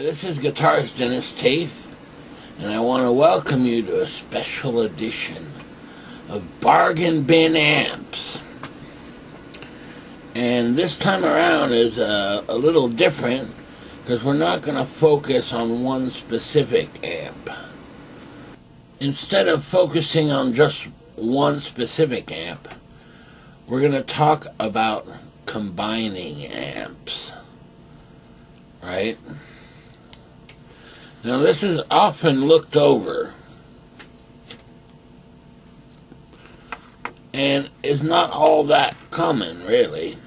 this is guitarist Denis Taaffe, and I want to welcome you to a special edition of Bargain Bin Amps. And this time around is a little different because we're not going to focus on one specific amp. Instead of focusing on just one specific amp, we're going to talk about combining amps, right? Now this is often looked over and is not all that common, really.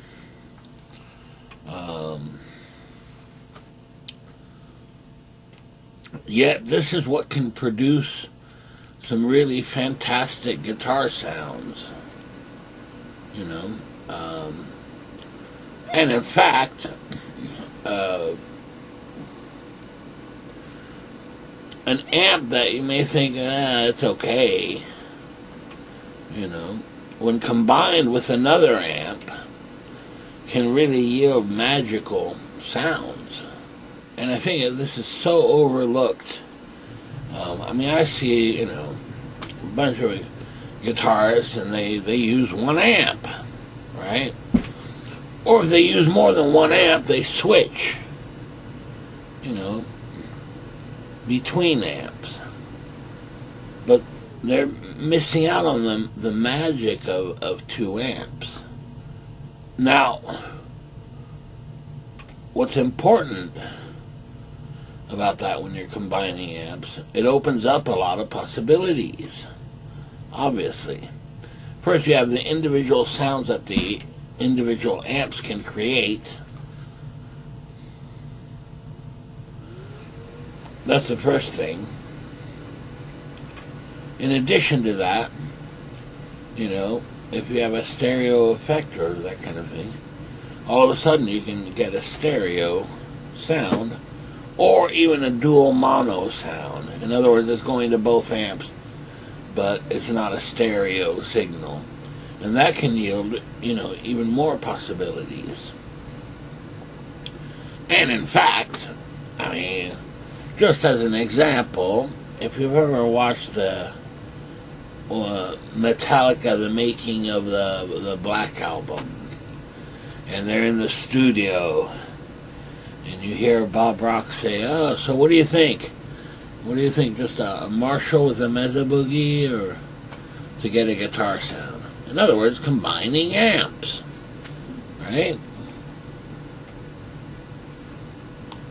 Yet this is what can produce some really fantastic guitar sounds, you know. And in fact, an amp that you may think, it's okay, you know, when combined with another amp, can really yield magical sounds. And I think this is so overlooked. I mean, I see, you know, a bunch of guitarists and they use one amp, right? Or if they use more than one amp, they switch, you know, between amps. But they're missing out on the magic of two amps. Now, what's important about that when you're combining amps, it opens up a lot of possibilities, obviously. First, you have the individual sounds that the individual amps can create. That's the first thing. In addition to that, you know, if you have a stereo effect or that kind of thing, all of a sudden you can get a stereo sound or even a dual mono sound. In other words, it's going to both amps, but it's not a stereo signal. And that can yield, you know, even more possibilities. And in fact, I mean, just as an example, if you've ever watched the Metallica, the making of the Black Album, and they're in the studio, and you hear Bob Rock say, "Oh, so what do you think? What do you think? Just a Marshall with a Mezza Boogie, or to get a guitar sound?" In other words, combining amps, right?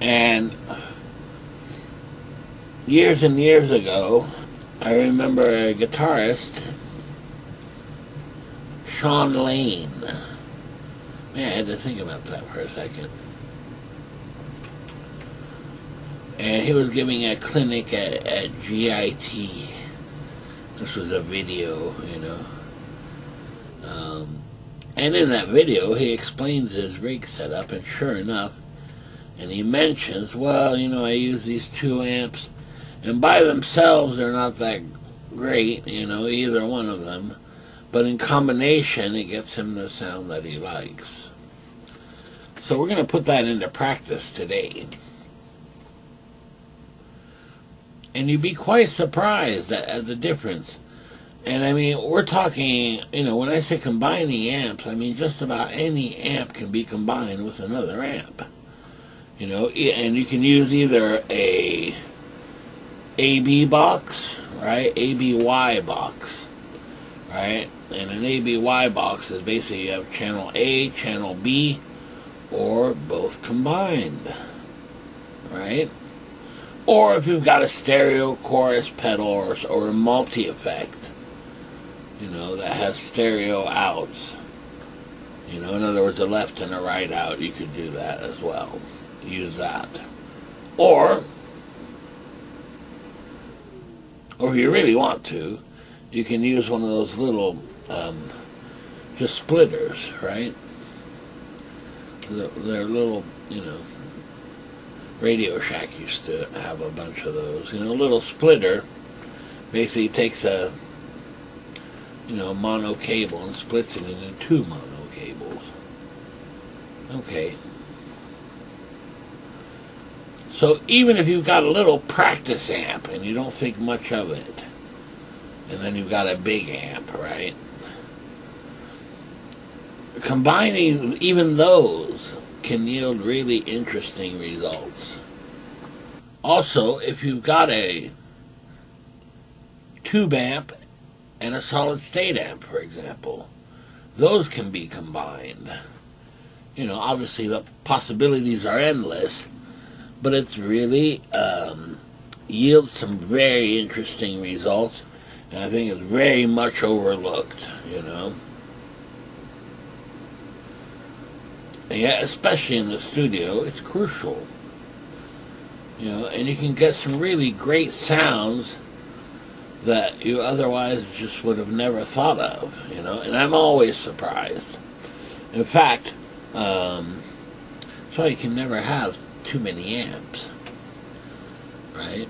And years and years ago, I remember a guitarist, Sean Lane. Man, I had to think about that for a second. And he was giving a clinic at GIT. This was a video, you know. And in that video, he explains his rig setup, and sure enough, and he mentions, well, you know, I use these two amps, and by themselves, they're not that great, you know, either one of them, but in combination, it gets him the sound that he likes. So we're going to put that into practice today. And you'd be quite surprised at the difference. And I mean, we're talking, you know, when I say combining amps, I mean just about any amp can be combined with another amp. You know, and you can use either a AB box, right? ABY box, right? And an ABY box is basically you have channel A, channel B, or both combined, right? Or if you've got a stereo chorus pedal or a multi-effect, you know, that has stereo outs, you know, in other words, a left and a right out, you could do that as well. Use that. Or if you really want to, you can use one of those little just splitters, right? They're little, you know, Radio Shack used to have a bunch of those. You know, a little splitter basically takes a, you know, mono cable and splits it into two mono cables. Okay. So even if you've got a little practice amp and you don't think much of it, and then you've got a big amp, right? Combining even those can yield really interesting results. Also, if you've got a tube amp and a solid state amp, for example, those can be combined. You know, obviously the possibilities are endless, but it's really yields some very interesting results, and I think it's very much overlooked, you know. And yeah, especially in the studio, it's crucial. You know, and you can get some really great sounds that you otherwise just would have never thought of, you know, and I'm always surprised. In fact, so you can never have too many amps, right?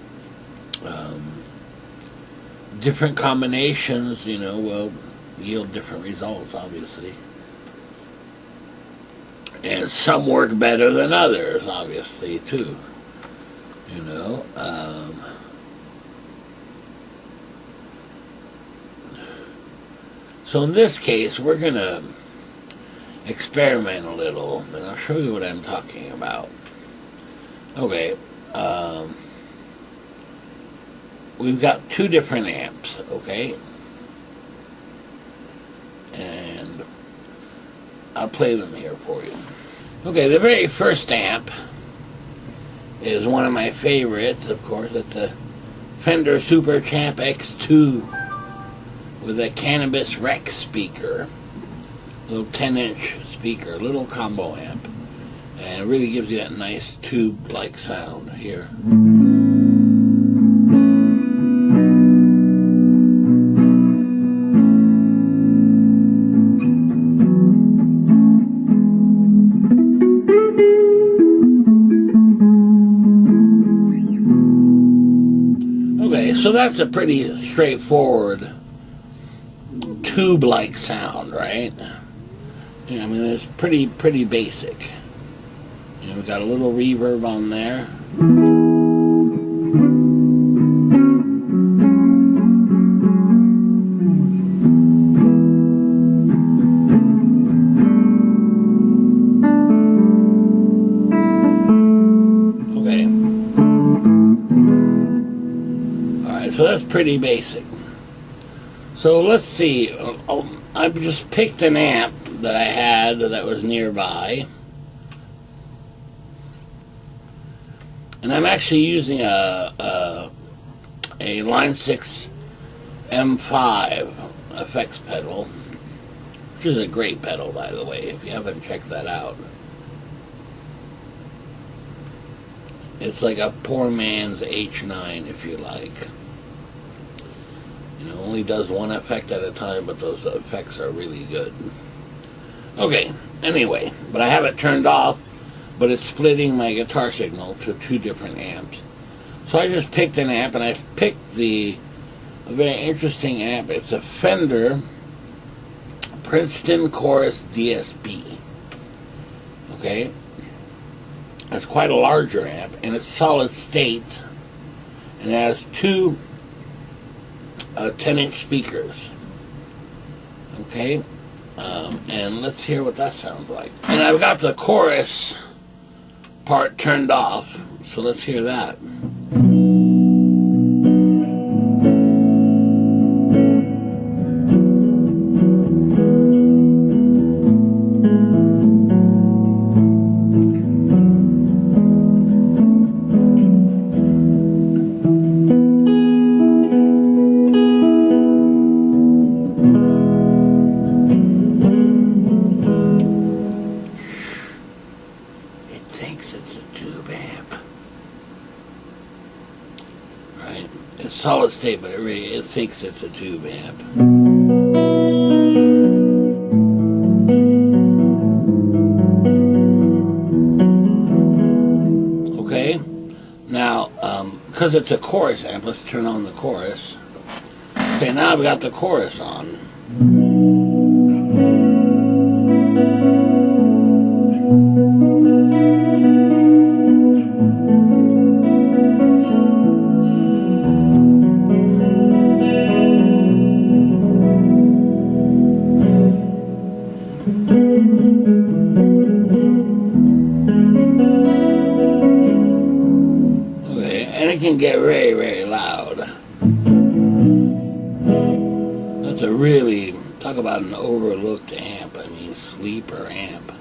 Different combinations, you know, will yield different results, obviously. And some work better than others, obviously, too. You know, so in this case, we're going to experiment a little, and I'll show you what I'm talking about. Okay, we've got two different amps, okay? And I'll play them here for you. Okay, the very first amp is one of my favorites, of course. It's a Fender Super Champ X2 with a Cannabis Rex speaker, a little 10-inch speaker, little combo amp, and it really gives you that nice tube-like sound here. Okay, so that's a pretty straightforward tube-like sound, right? Yeah, I mean, it's pretty basic. You know, we've got a little reverb on there. Okay. Alright, so that's pretty basic. So let's see. I've just picked an amp that I had that was nearby, and I'm actually using a Line 6 M5 effects pedal, which is a great pedal, by the way, if you haven't checked that out. It's like a poor man's H9, if you like. You know, only does one effect at a time, but those effects are really good. Okay, anyway, but I have it turned off, but it's splitting my guitar signal to two different amps. So I just picked an amp, and I picked a very interesting amp. It's a Fender Princeton Chorus DSP. Okay? It's quite a larger amp, and it's solid state, and it has two 10-inch speakers. Okay? And let's hear what that sounds like. And I've got the chorus part turned off, so let's hear that. It's solid state, but it thinks it's a tube amp. Okay, now because it's a chorus amp, let's turn on the chorus. Okay, now I've got the chorus on. can get very, very loud. That's a really, talk about an overlooked amp. I mean, sleeper amp.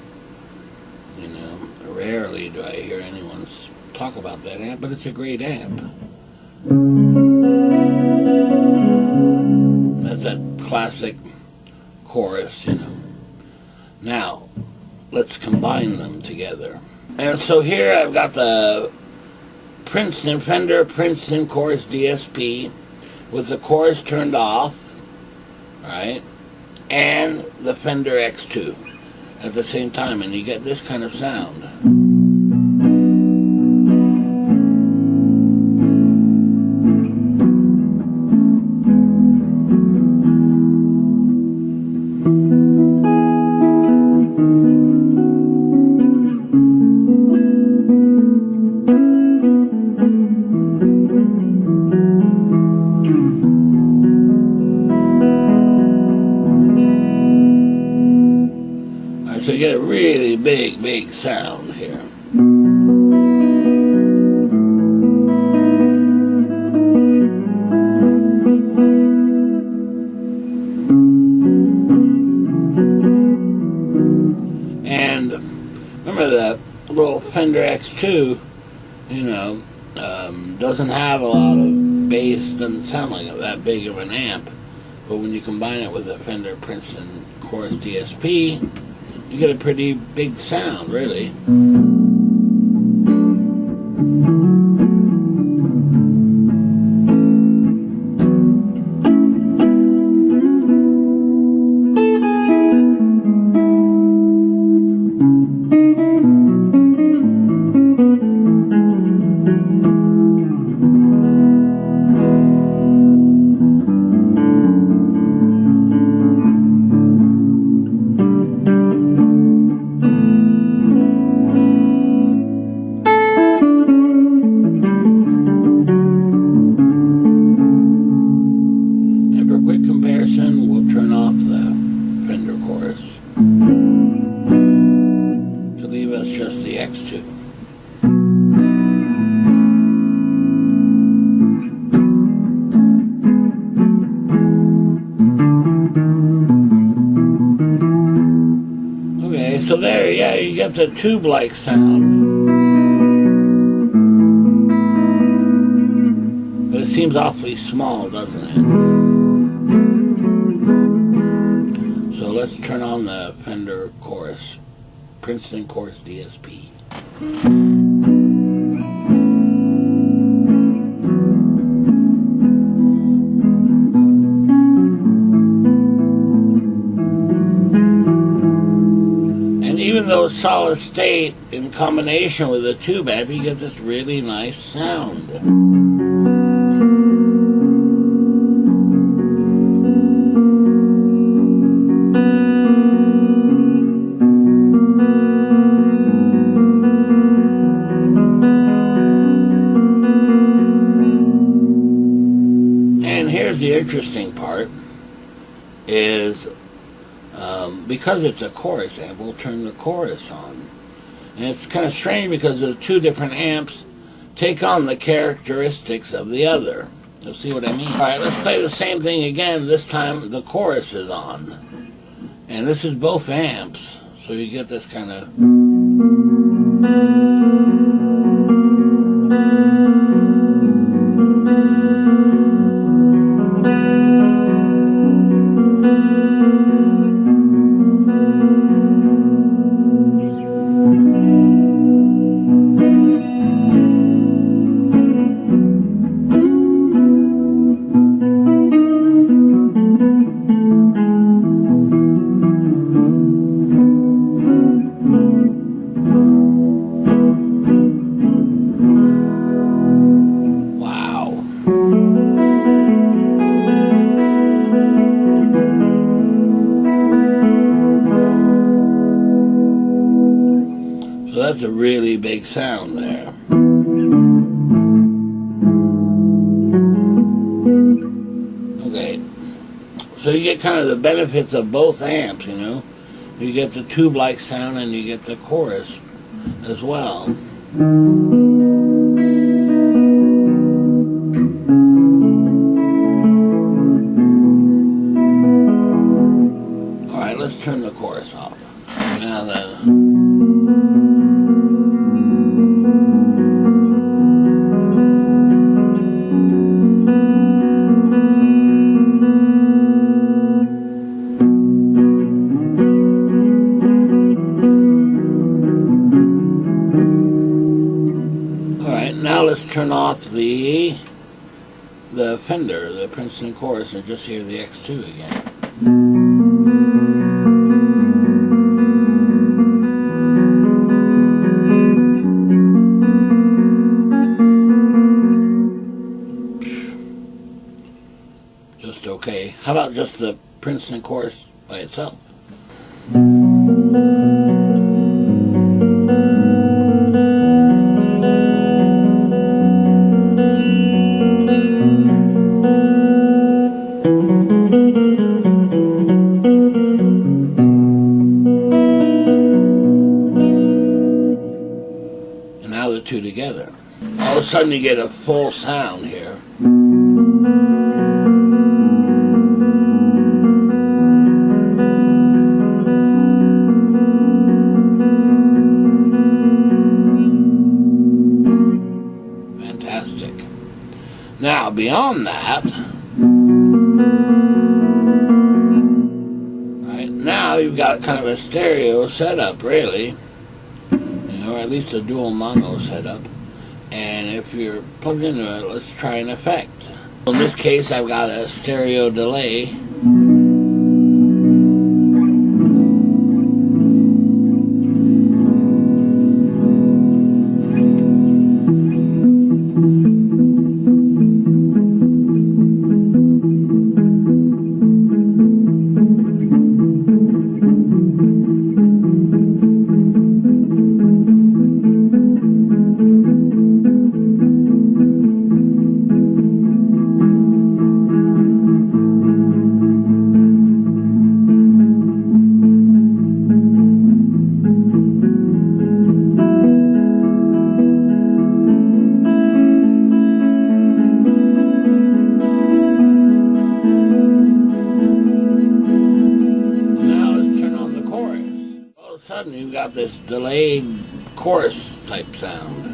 You know, rarely do I hear anyone talk about that amp, but it's a great amp. That's that classic chorus, you know. Now, let's combine them together. And so here I've got the Fender Princeton Chorus DSP with the chorus turned off, right? And the Fender X2 at the same time, and you get this kind of sound. So you get a really big sound here. And remember the little Fender X2, you know, doesn't have a lot of bass, doesn't sound like that big of an amp. But when you combine it with the Fender Princeton Chorus DSP, you get a pretty big sound, really. We'll turn off the Fender chorus to leave us just the X2. Okay, so there, yeah, you get the tube-like sound. But it seems awfully small, doesn't it? So let's turn on the Fender chorus, Princeton Chorus DSP. And even though it's solid state, in combination with a tube amp, you get this really nice sound. Here's the interesting part, is because it's a chorus amp, we'll turn the chorus on. And it's kind of strange because the two different amps take on the characteristics of the other. You'll see what I mean. Alright, let's play the same thing again. This time the chorus is on. And this is both amps, so you get this kind of... So that's a really big sound there. Okay, so you get kind of the benefits of both amps, you know. You get the tube-like sound and you get the chorus as well. chorus off. Now the now let's turn off the Fender, the Princeton chorus, and just hear the X2 again. Just okay. How about just the Princeton chorus by itself? Two together. All of a sudden you get a full sound here. Fantastic. Now beyond that, right now you've got kind of a stereo setup, really. Or at least a dual mono setup, and if you're plugged into it, let's try an effect. In this case, I've got a stereo delay. Sudden you've got this delayed chorus type sound.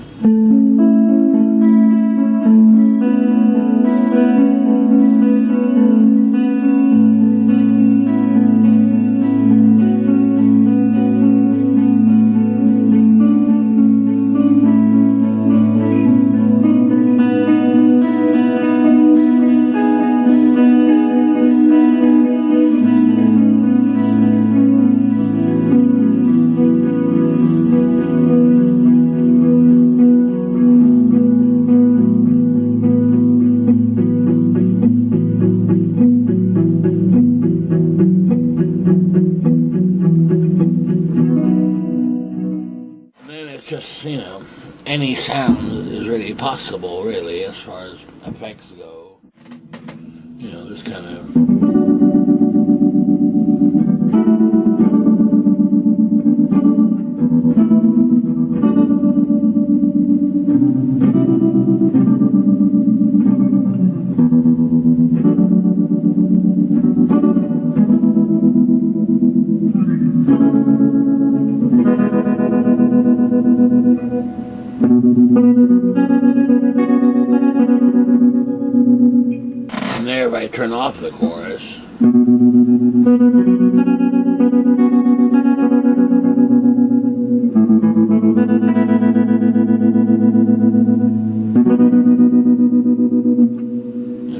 Just, you know, any sound is really possible, really, as far as effects go. You know, this kind of... And there, if I turn off the chorus, and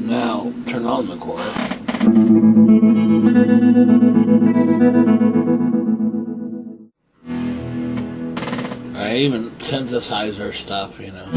now turn on the chorus, I even synthesizer stuff, you know.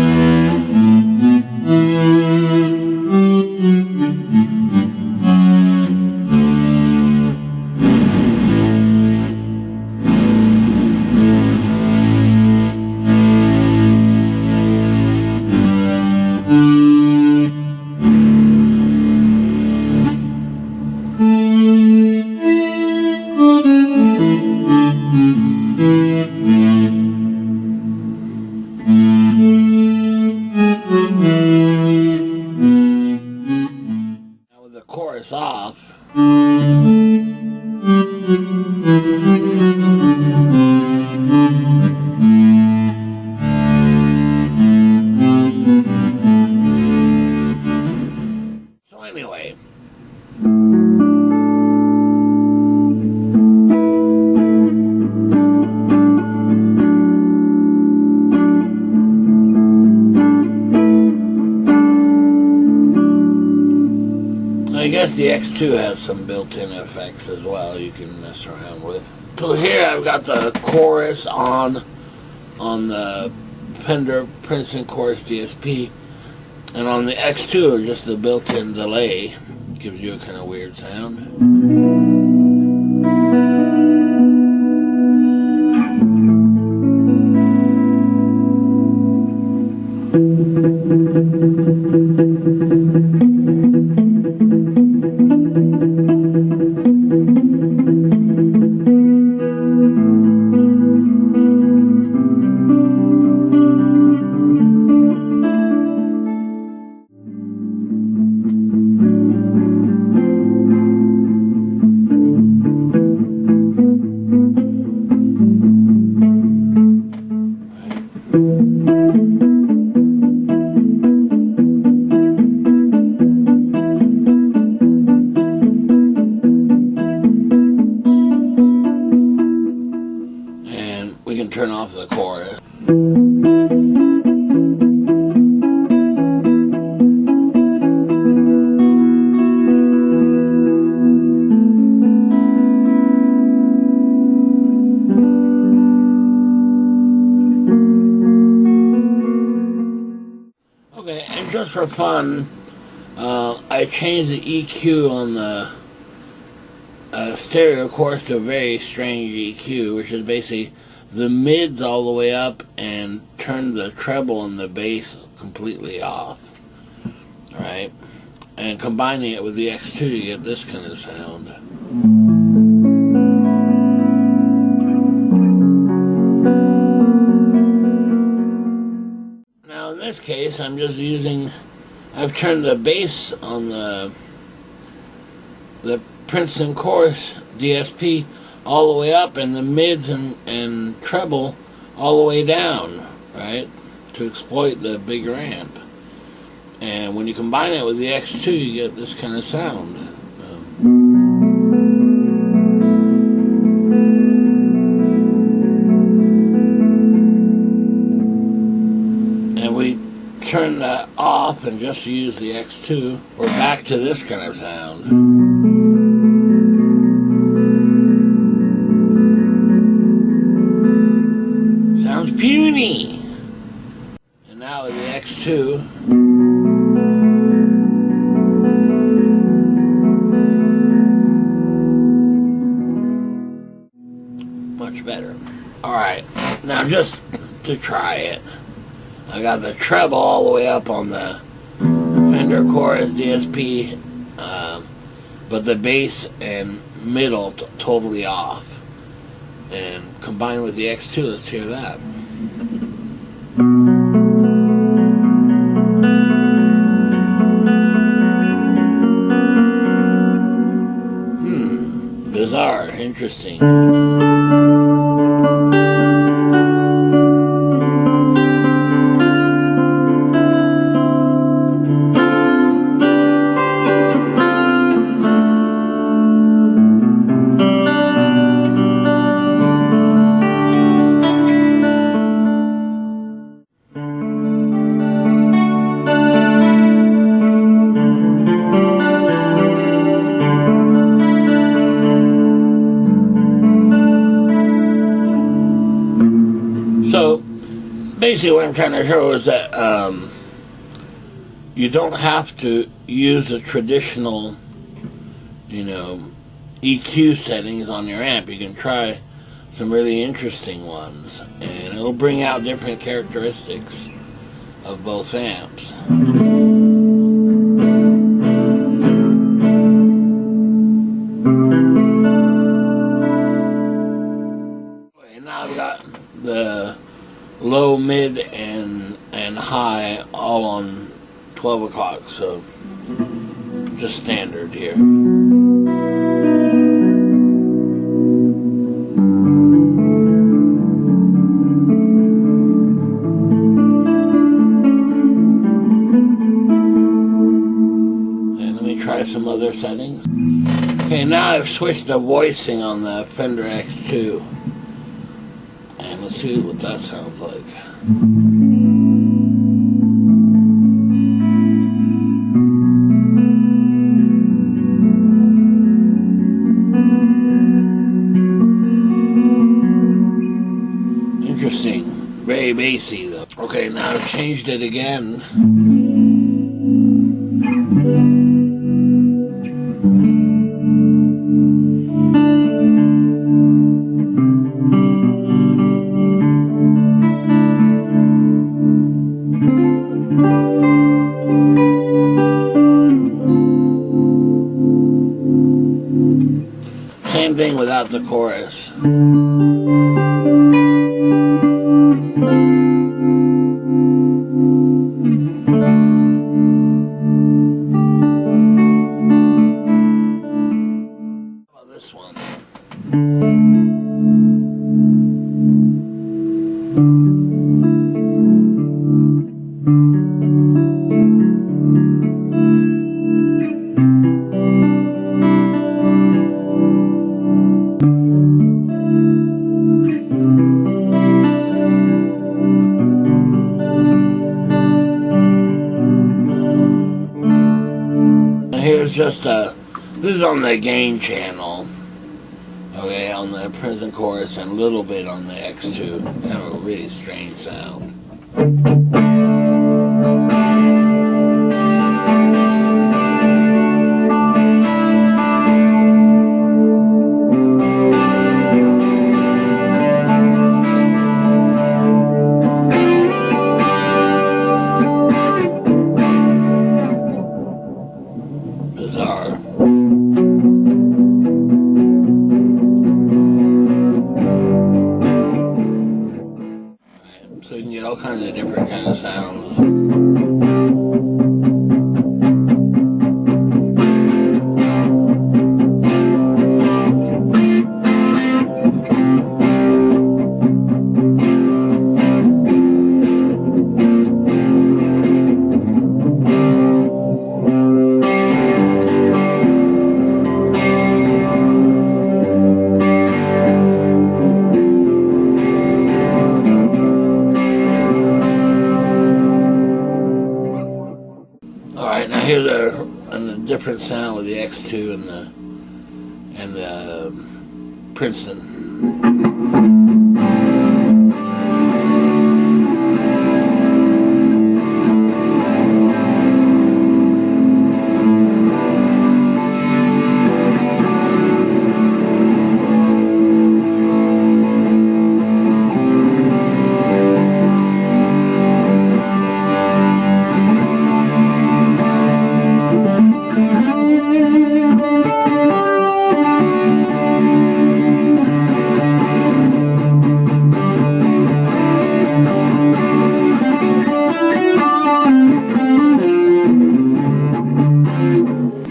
course, the X2 has some built-in effects as well you can mess around with. So here I've got the chorus on the Fender Princeton Chorus DSP, and on the X2 just the built-in delay gives you a kind of weird sound. We can turn off the chorus. Okay, and just for fun, I changed the EQ on the stereo chorus to a very strange EQ, which is basically the mids all the way up and turn the treble and the bass completely off. Alright? And combining it with the X2 you get this kind of sound. Now in this case I'm just using, I've turned the bass on the Princeton Chorus DSP all the way up and the mids and treble all the way down, right, to exploit the bigger amp. And when you combine it with the X2 you get this kind of sound. And we turn that off and just use the X2, we're back to this kind of sound. Puny. And now with the X2, much better. Alright, now just to try it, I got the treble all the way up on the Fender Chorus DSP, but the bass and middle totally off. And combined with the X2, let's hear that. Bizarre, interesting. So, basically what I'm trying to show is that you don't have to use the traditional, EQ settings on your amp. You can try some really interesting ones, and it'll bring out different characteristics of both amps. And now I've got the low, mid, and high all on 12 o'clock, so just standard here. And let me try some other settings. Okay, now I've switched to voicing on the Fender X2. And let's see what that sounds like. interesting. Very bassy though. Okay, now I've changed it again. Same thing without the chorus. How about this one? Here's just this is on the gain channel, okay, on the present chorus, and a little bit on the X2. Kind of a really strange sound. Bizarre. So you can get all kinds of different kind of sounds. Alright, now here's a different sound with the X2 and the Princeton.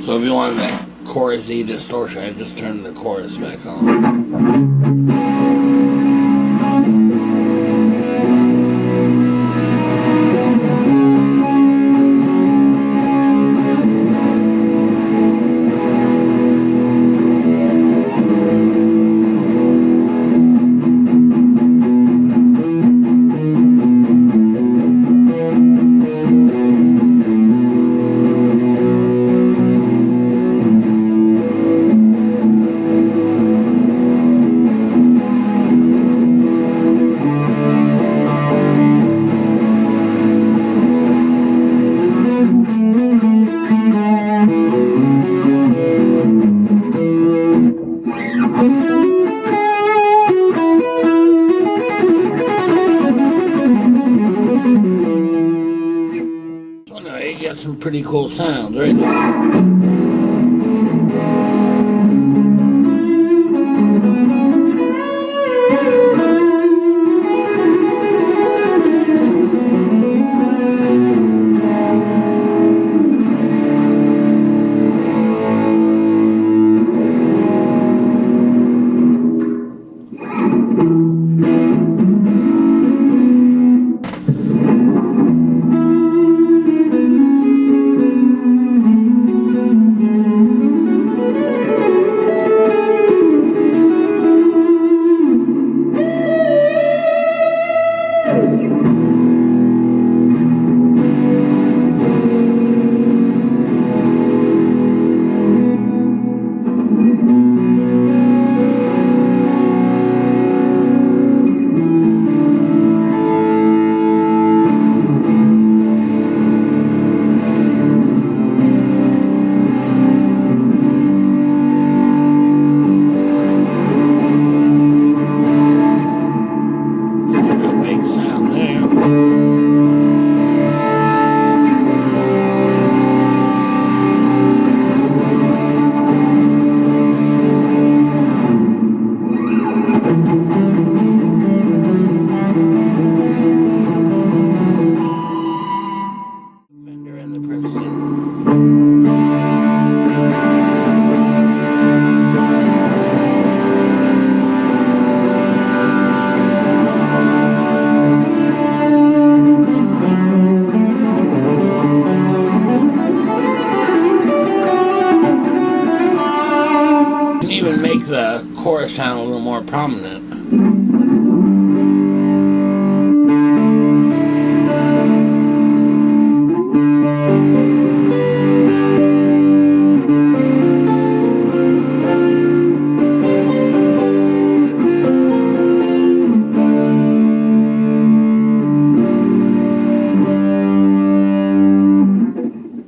So if you wanted that chorus-y distortion, I just turned the chorus back on. You get some pretty cool sounds, right? lower sound a little more prominent.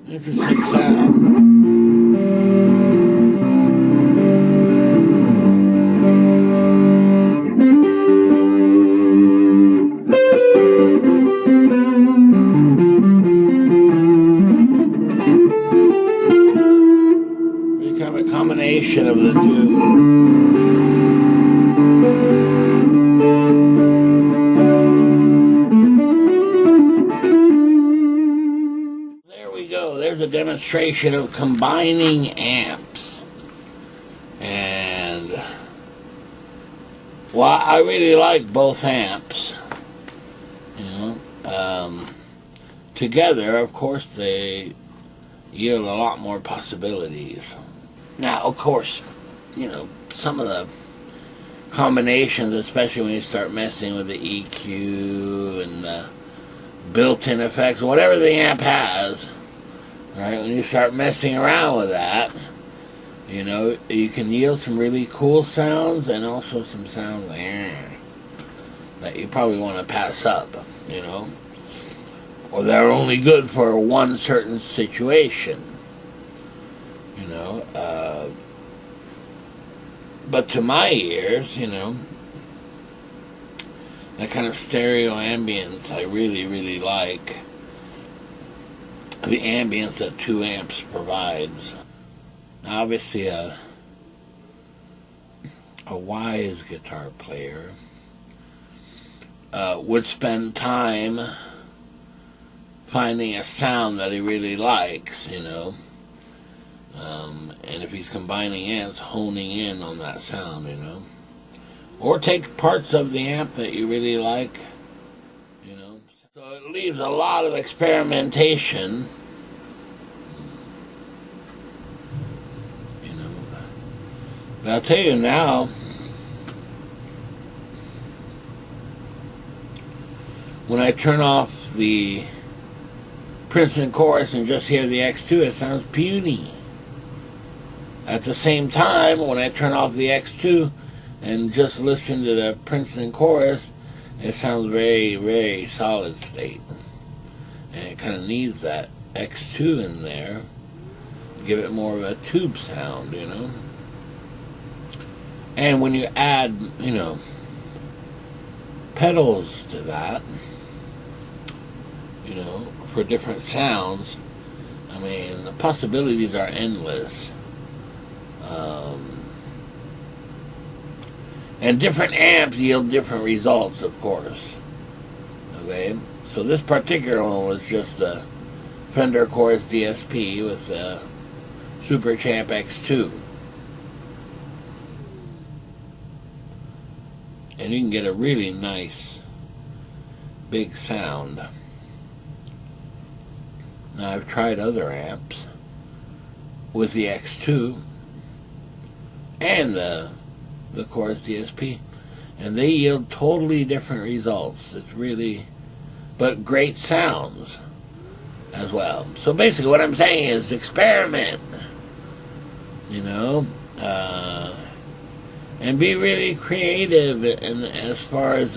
Interesting sound. Become a combination of the two. There we go. There's a demonstration of combining amps. And, well, I really like both amps. You know, together, of course, they yield a lot more possibilities. Now, of course, you know, some of the combinations, especially when you start messing with the EQ and the built-in effects, whatever the amp has, right, when you start messing around with that, you know, you can yield some really cool sounds and also some sounds that you probably want to pass up, you know, or they're only good for one certain situation, you know. But to my ears, you know, that kind of stereo ambience I really, really like. The ambience that 2 amps provides. Now, obviously, a wise guitar player would spend time finding a sound that he really likes, you know. And if he's combining amps, honing in on that sound, you know. Or take parts of the amp that you really like, you know. So it leaves a lot of experimentation, you know. But I'll tell you now, when I turn off the Princeton chorus and just hear the X2, it sounds puny. At the same time, when I turn off the X2 and just listen to the Princeton chorus, it sounds very, very solid state. And it kind of needs that X2 in there to give it more of a tube sound, you know. And when you add, you know, pedals to that, you know, for different sounds, I mean, the possibilities are endless. And different amps yield different results, of course. Okay? So this particular one was just the Fender Chorus DSP with the Super Champ X2. And you can get a really nice big sound. Now, I've tried other amps with the X2 and the Chorus DSP, and they yield totally different results. It's really, but great sounds as well. So basically what I'm saying is experiment, you know, and be really creative in, as far as,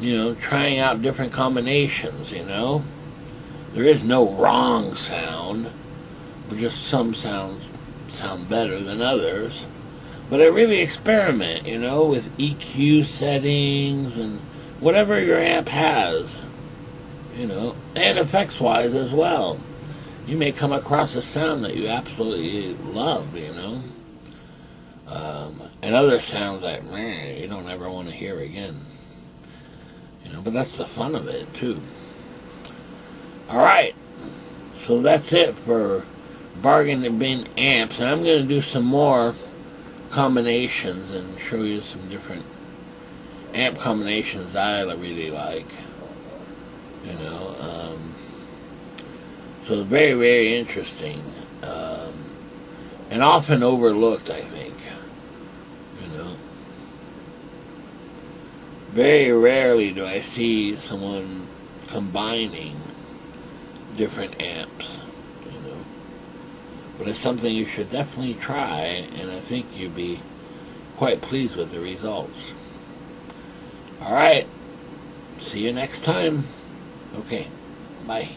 you know, trying out different combinations, you know. There is no wrong sound, but just some sounds sound better than others. But I really experiment, you know, with EQ settings and whatever your amp has, you know, and effects-wise as well. You may come across a sound that you absolutely love, you know, and other sounds that you don't ever want to hear again, you know, but that's the fun of it, too. Alright, so that's it for bargain bin amps, and I'm going to do some more combinations and show you some different amp combinations that I really like, you know. So it's very, very interesting, and often overlooked, I think, Very rarely do I see someone combining different amps, you know. But it's something you should definitely try, and I think you'd be quite pleased with the results. Alright, see you next time. Okay, bye.